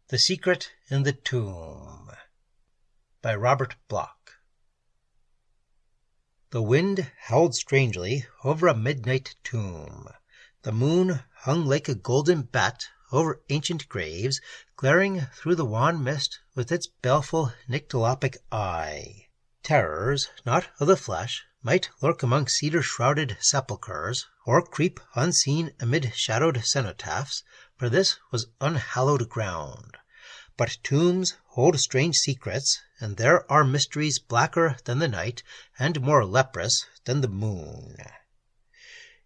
The Secret in the Tomb by Robert Bloch. The wind howled strangely over a midnight tomb. The moon hung like a golden bat over ancient graves, glaring through the wan mist with its baleful nyctalopic eye. Terrors, not of the flesh, might lurk among cedar-shrouded sepulchres, or creep unseen amid shadowed cenotaphs, for this was unhallowed ground. But tombs hold strange secrets, and there are mysteries blacker than the night and more leprous than the moon.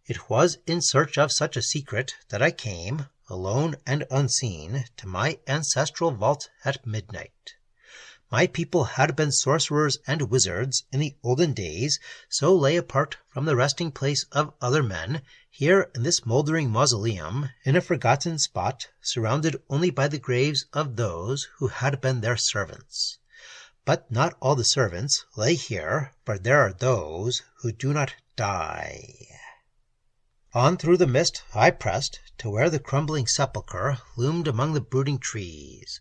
It was in search of such a secret that I came, alone and unseen, to my ancestral vault at midnight. My people had been sorcerers and wizards in the olden days, so lay apart from the resting place of other men, here in this mouldering mausoleum, in a forgotten spot, surrounded only by the graves of those who had been their servants. But not all the servants lay here, for there are those who do not die. On through the mist I pressed to where the crumbling sepulchre loomed among the brooding trees.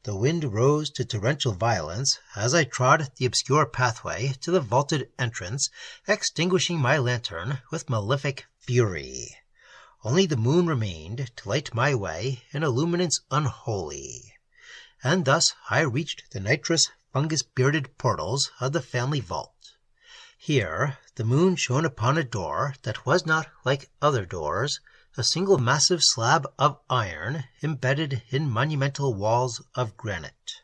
The wind rose to torrential violence as I trod the obscure pathway to the vaulted entrance, extinguishing my lantern with malefic fury. Only the moon remained to light my way in a luminance unholy. And thus I reached the nitrous, fungus-bearded portals of the family vault. Here the moon shone upon a door that was not like other doors, a single massive slab of iron embedded in monumental walls of granite.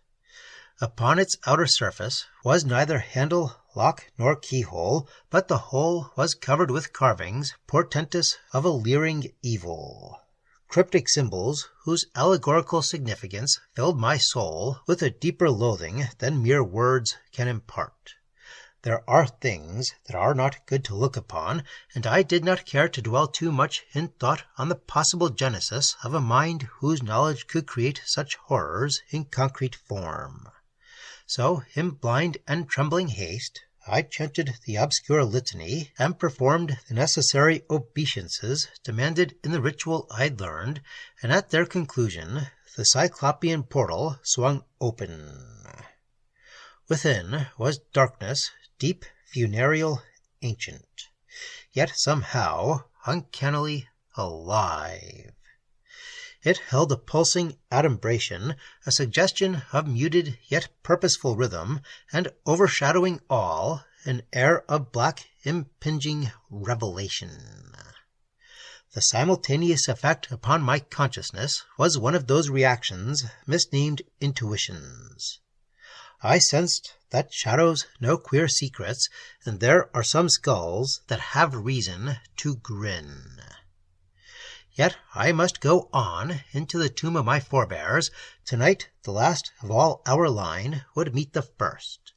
Upon its outer surface was neither handle, lock, nor keyhole, but the whole was covered with carvings portentous of a leering evil. Cryptic symbols whose allegorical significance filled my soul with a deeper loathing than mere words can impart. There are things that are not good to look upon, and I did not care to dwell too much in thought on the possible genesis of a mind whose knowledge could create such horrors in concrete form. So, in blind and trembling haste, I chanted the obscure litany and performed the necessary obeisances demanded in the ritual I'd learned, and at their conclusion the cyclopean portal swung open. Within was darkness, deep, funereal, ancient, yet somehow uncannily alive. It held a pulsing adumbration, a suggestion of muted yet purposeful rhythm, and overshadowing all, an air of black, impinging revelation. The simultaneous effect upon my consciousness was one of those reactions misnamed intuitions. I sensed that shadows know queer secrets, and there are some skulls that have reason to grin. Yet I must go on into the tomb of my forebears. Tonight the last of all our line would meet the first.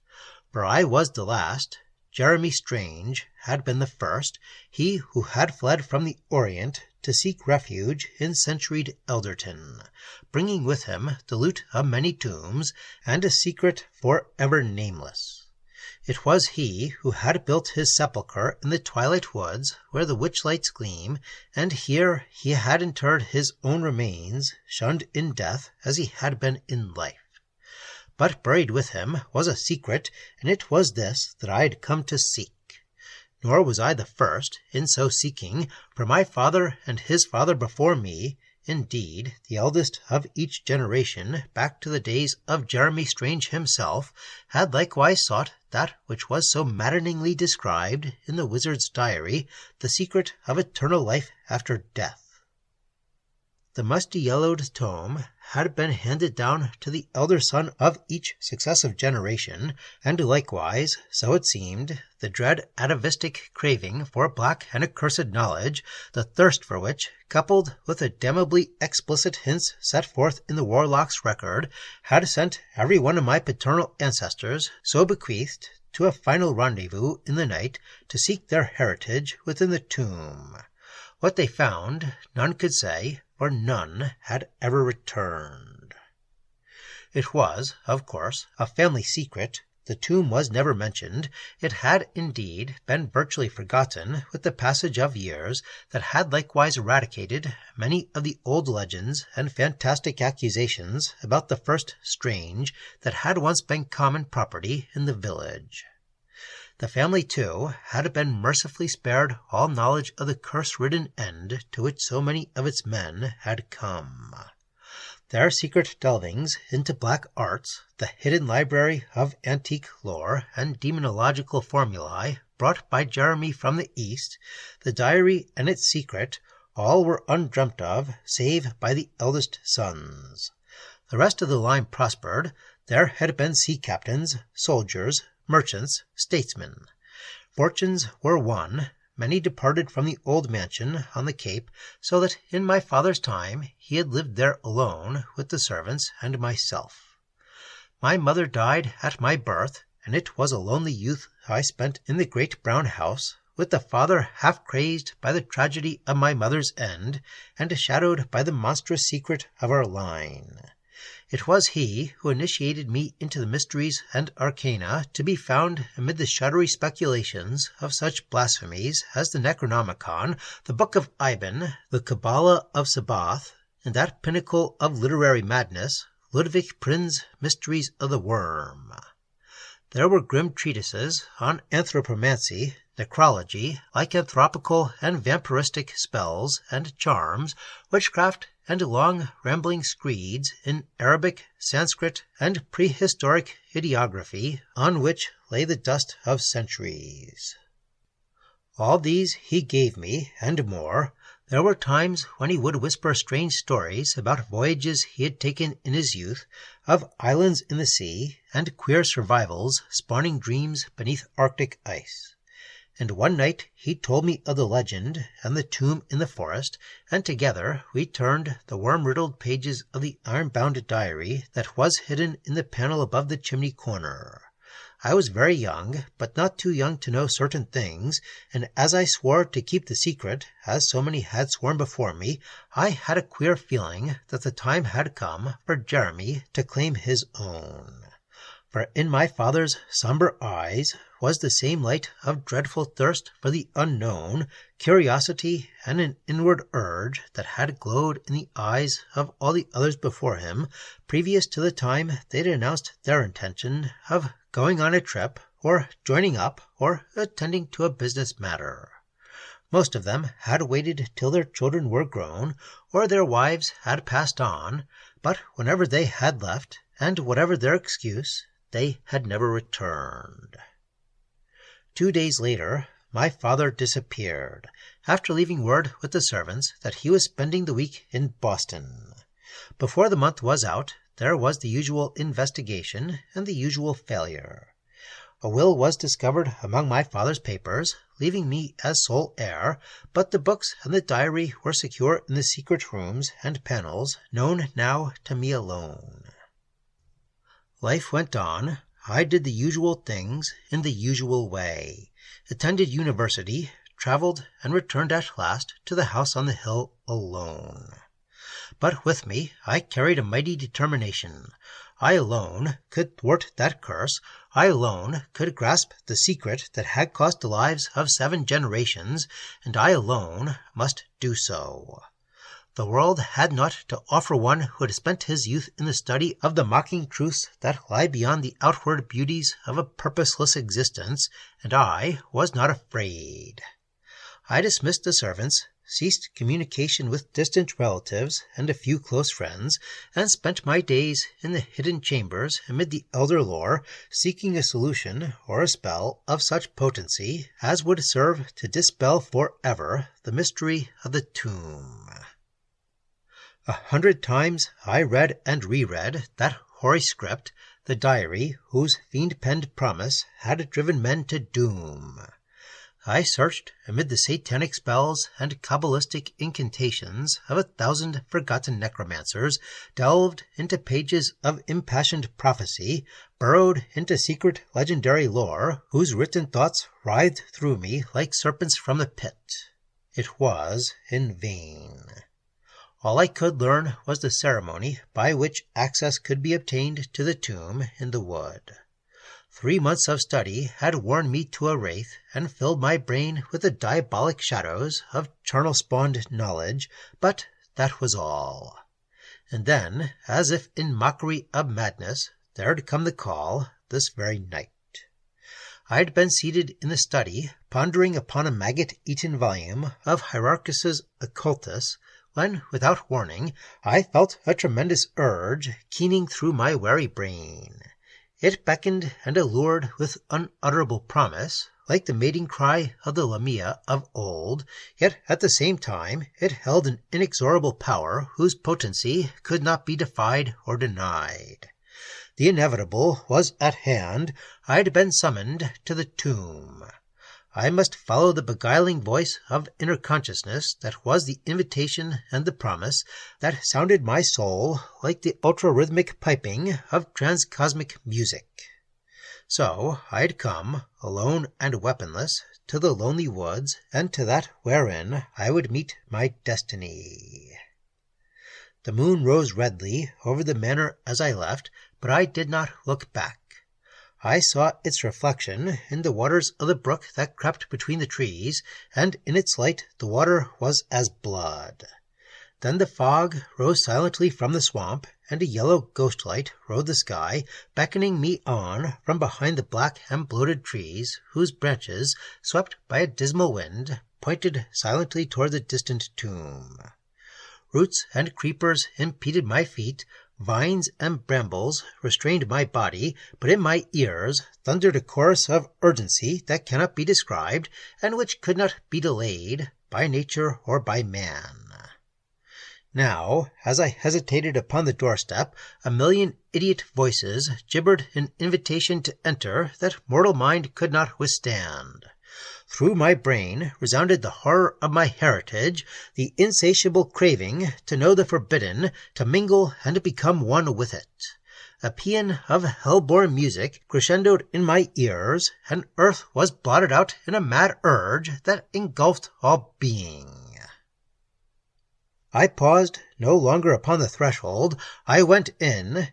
For I was the last. Jeremy Strange had been the first, he who had fled from the Orient to seek refuge in centuried Elderton, bringing with him the loot of many tombs and a secret for ever nameless. It was he who had built his sepulchre in the twilight woods where the witchlights gleam, and here he had interred his own remains, shunned in death as he had been in life. But buried with him was a secret, and it was this that I had come to seek. Nor was I the first in so seeking, for my father and his father before me, indeed the eldest of each generation back to the days of Jeremy Strange himself, had likewise sought that which was so maddeningly described in the wizard's diary, the secret of eternal life after death. The musty-yellowed tome had been handed down to the elder son of each successive generation, and likewise, so it seemed, the dread atavistic craving for black and accursed knowledge, the thirst for which, coupled with the damnably explicit hints set forth in the warlock's record, had sent every one of my paternal ancestors so bequeathed to a final rendezvous in the night to seek their heritage within the tomb. What they found none could say, for none had ever returned. It was, of course, a family secret, The tomb was never mentioned. It had, indeed, been virtually forgotten with the passage of years that had likewise eradicated many of the old legends and fantastic accusations about the first strange that had once been common property in the village. The family, too, had been mercifully spared all knowledge of the curse-ridden end to which so many of its men had come. Their secret delvings into black arts, the hidden library of antique lore and demonological formulae brought by Jeremy from the East, the diary and its secret, all were undreamt of save by the eldest sons. The rest of the line prospered. There had been sea captains, soldiers, merchants, statesmen. Fortunes were won. Many departed from the old mansion on the Cape, so that in my father's time he had lived there alone with the servants and myself. My mother died at my birth, and it was a lonely youth I spent in the great brown house, with the father half crazed by the tragedy of my mother's end, and shadowed by the monstrous secret of our line. It was he who initiated me into the mysteries and arcana to be found amid the shuddery speculations of such blasphemies as the Necronomicon, the Book of Iban, the Kabbalah of Sabbath, and that pinnacle of literary madness, Ludwig Prin's Mysteries of the Worm. There were grim treatises on anthropomancy, necrology, lycanthropical and vampiristic spells and charms, witchcraft, and long rambling screeds in Arabic, Sanskrit, and prehistoric ideography on which lay the dust of centuries. All these he gave me, and more. There were times when he would whisper strange stories about voyages he had taken in his youth, of islands in the sea, and queer survivals spawning dreams beneath Arctic ice. And one night he told me of the legend and the tomb in the forest, and together we turned the worm-riddled pages of the iron-bound diary that was hidden in the panel above the chimney corner. I was very young, but not too young to know certain things, and as I swore to keep the secret, as so many had sworn before me, I had a queer feeling that the time had come for Jeremy to claim his own. For in my father's sombre eyes was the same light of dreadful thirst for the unknown, curiosity, and an inward urge that had glowed in the eyes of all the others before him, previous to the time they'd announced their intention of going on a trip, or joining up, or attending to a business matter. Most of them had waited till their children were grown, or their wives had passed on, but whenever they had left, and whatever their excuse, they had never returned. 2 days later, my father disappeared, after leaving word with the servants that he was spending the week in Boston. Before the month was out, there was the usual investigation and the usual failure. A will was discovered among my father's papers, leaving me as sole heir, but the books and the diary were secure in the secret rooms and panels, known now to me alone. Life went on. I did the usual things in the usual way, attended university, traveled, and returned at last to the house on the hill alone. But with me I carried a mighty determination. I alone could thwart that curse. I alone could grasp the secret that had cost the lives of 7 generations, and I alone must do so. The world had not to offer one who had spent his youth in the study of the mocking truths that lie beyond the outward beauties of a purposeless existence, and I was not afraid. I dismissed the servants, ceased communication with distant relatives and a few close friends, and spent my days in the hidden chambers amid the elder lore, seeking a solution or a spell of such potency as would serve to dispel forever the mystery of the tomb. 100 times I read and reread that hoary script, the diary whose fiend-penned promise had driven men to doom. I searched amid the satanic spells and Kabbalistic incantations of 1,000 forgotten necromancers, delved into pages of impassioned prophecy, burrowed into secret legendary lore whose written thoughts writhed through me like serpents from the pit. It was in vain. All I could learn was the ceremony by which access could be obtained to the tomb in the wood. 3 months of study had worn me to a wraith, and filled my brain with the diabolic shadows of charnel-spawned knowledge, but that was all. And then, as if in mockery of madness, there'd come the call this very night. I'd been seated in the study, pondering upon a maggot-eaten volume of Heiriarchus Occultus, when, without warning, I felt a tremendous urge keening through my weary brain. It beckoned and allured with unutterable promise, like the mating cry of the Lamia of old, yet at the same time it held an inexorable power whose potency could not be defied or denied. The inevitable was at hand. I'd been summoned to the tomb. I must follow the beguiling voice of inner consciousness that was the invitation and the promise that sounded my soul like the ultra-rhythmic piping of transcosmic music. So I'd come, alone and weaponless, to the lonely woods, and to that wherein I would meet my destiny. The moon rose redly over the manor as I left, but I did not look back. I saw its reflection in the waters of the brook that crept between the trees, and in its light the water was as blood. Then the fog rose silently from the swamp, and a yellow ghostlight rode the sky, beckoning me on from behind the black and bloated trees, whose branches, swept by a dismal wind, pointed silently toward the distant tomb. Roots and creepers impeded my feet, vines and brambles restrained my body, but in my ears thundered a chorus of urgency that cannot be described, and which could not be delayed by nature or by man. Now, as I hesitated upon the doorstep, a million idiot voices gibbered an invitation to enter that mortal mind could not withstand. Through my brain resounded the horror of my heritage, the insatiable craving to know the forbidden, to mingle and become one with it. A paean of hell-born music crescendoed in my ears, and earth was blotted out in a mad urge that engulfed all being. I paused no longer upon the threshold. I went in,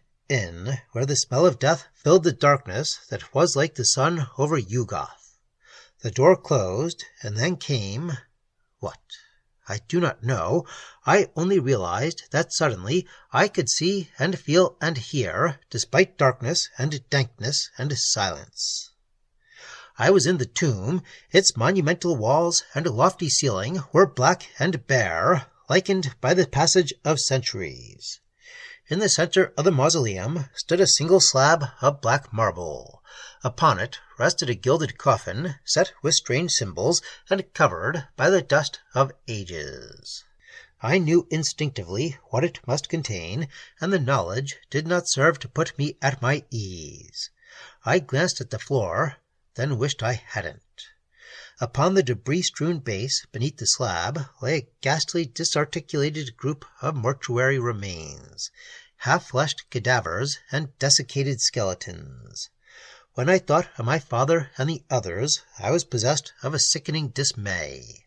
where the smell of death filled the darkness that was like the sun over Yuggoth. The door closed, and then came... what? I do not know. I only realized that suddenly I could see and feel and hear, despite darkness and dankness and silence. I was in the tomb. Its monumental walls and lofty ceiling were black and bare, likened by the passage of centuries. In the center of the mausoleum stood a single slab of black marble. Upon it rested a gilded coffin, set with strange symbols, and covered by the dust of ages. I knew instinctively what it must contain, and the knowledge did not serve to put me at my ease. I glanced at the floor, then wished I hadn't. Upon the debris-strewn base beneath the slab lay a ghastly, disarticulated group of mortuary remains, half-fleshed cadavers and desiccated skeletons. When I thought of my father and the others, I was possessed of a sickening dismay.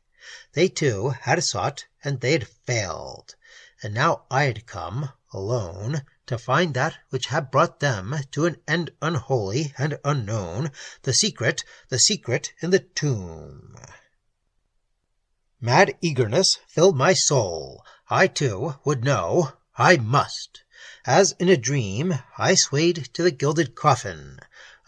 They, too, had sought, and they had failed. And now I had come, alone, to find that which had brought them to an end unholy and unknown, the secret in the tomb. Mad eagerness filled my soul. I, too, would know. I must. As in a dream, I swayed to the gilded coffin.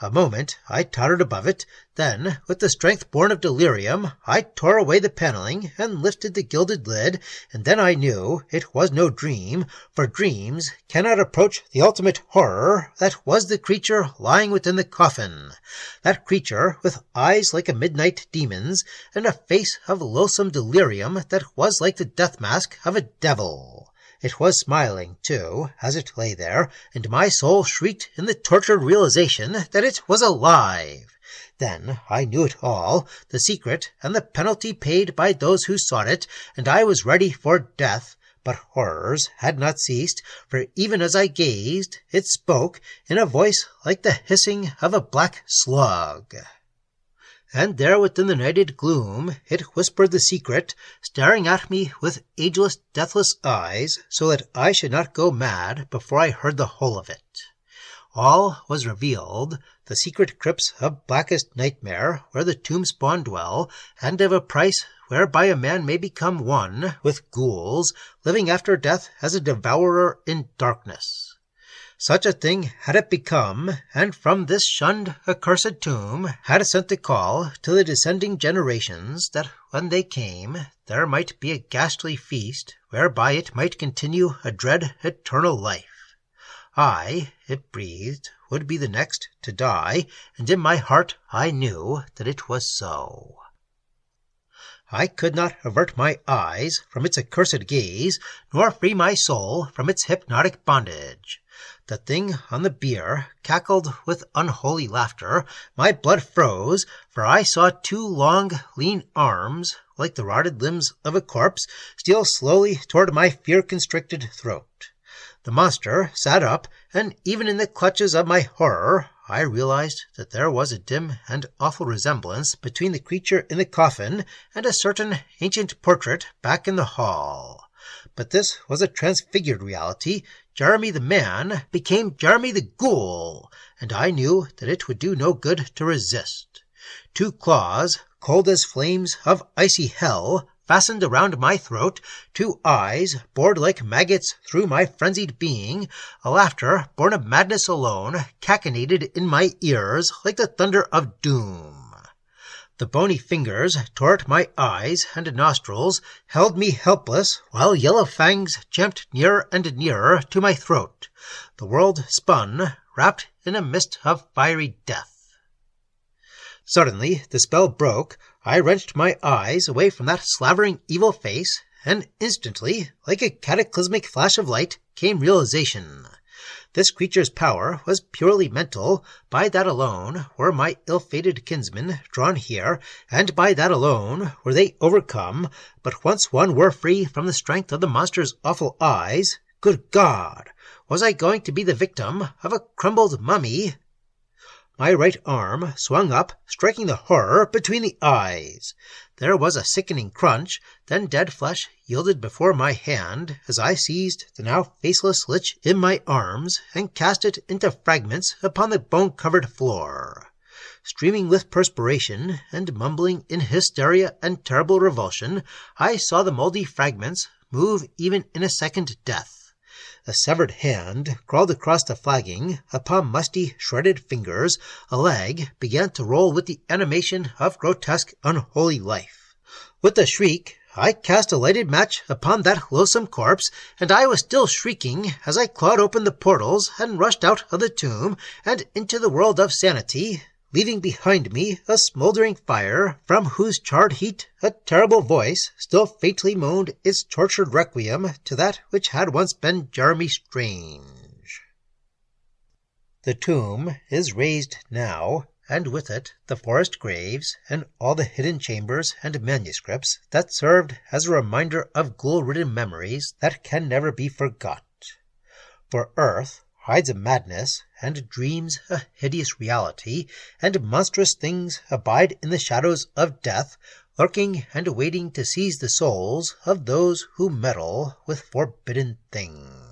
A moment I tottered above it, then, with the strength born of delirium, I tore away the paneling and lifted the gilded lid, and then I knew it was no dream, for dreams cannot approach the ultimate horror that was the creature lying within the coffin, that creature with eyes like a midnight demon's, and a face of loathsome delirium that was like the death mask of a devil. It was smiling, too, as it lay there, and my soul shrieked in the tortured realization that it was alive. Then I knew it all, the secret and the penalty paid by those who sought it, and I was ready for death. But horrors had not ceased, for even as I gazed, it spoke in a voice like the hissing of a black slug. And there within the nighted gloom it whispered the secret, staring at me with ageless, deathless eyes, so that I should not go mad before I heard the whole of it. All was revealed. the secret crypts of blackest nightmare, where the tomb spawn dwell, and of a price whereby a man may become one with ghouls, living after death as a devourer in darkness. Such a thing had it become, and from this shunned, accursed tomb had sent a call to the descending generations, that when they came, there might be a ghastly feast, whereby it might continue a dread eternal life. I, it breathed, would be the next to die, and in my heart I knew that it was so. I could not avert my eyes from its accursed gaze, nor free my soul from its hypnotic bondage. The thing on the bier cackled with unholy laughter. My blood froze, for I saw two long, lean arms, like the rotted limbs of a corpse, steal slowly toward my fear-constricted throat. The monster sat up, and even in the clutches of my horror, I realized that there was a dim and awful resemblance between the creature in the coffin and a certain ancient portrait back in the hall. But this was a transfigured reality. Jeremy the man became Jeremy the ghoul, and I knew that it would do no good to resist. Two claws, cold as flames of icy hell, fastened around my throat, two eyes bored like maggots through my frenzied being, a laughter born of madness alone cachinnated in my ears like the thunder of doom. The bony fingers tore at my eyes and nostrils, held me helpless, while yellow fangs champed nearer and nearer to my throat. The world spun, wrapped in a mist of fiery death. Suddenly the spell broke. I wrenched my eyes away from that slavering evil face, and instantly, like a cataclysmic flash of light, came realization. This creature's power was purely mental. By that alone were my ill-fated kinsmen drawn here, and by that alone were they overcome. But once one were free from the strength of the monster's awful eyes, good God, was I going to be the victim of a crumbled mummy? My right arm swung up, striking the horror between the eyes. There was a sickening crunch, then dead flesh yielded before my hand as I seized the now faceless lich in my arms and cast it into fragments upon the bone-covered floor. Streaming with perspiration and mumbling in hysteria and terrible revulsion, I saw the moldy fragments move even in a second death. A severed hand crawled across the flagging upon musty, shredded fingers. A leg began to roll with the animation of grotesque, unholy life. With a shriek, I cast a lighted match upon that loathsome corpse, and I was still shrieking as I clawed open the portals and rushed out of the tomb and into the world of sanity, leaving behind me a smoldering fire from whose charred heat a terrible voice still faintly moaned its tortured requiem to that which had once been Jeremy Strange. The tomb is raised now, and with it the forest graves and all the hidden chambers and manuscripts that served as a reminder of ghoul-ridden memories that can never be forgot. For earth hides a madness, and dreams a hideous reality, and monstrous things abide in the shadows of death, lurking and waiting to seize the souls of those who meddle with forbidden things.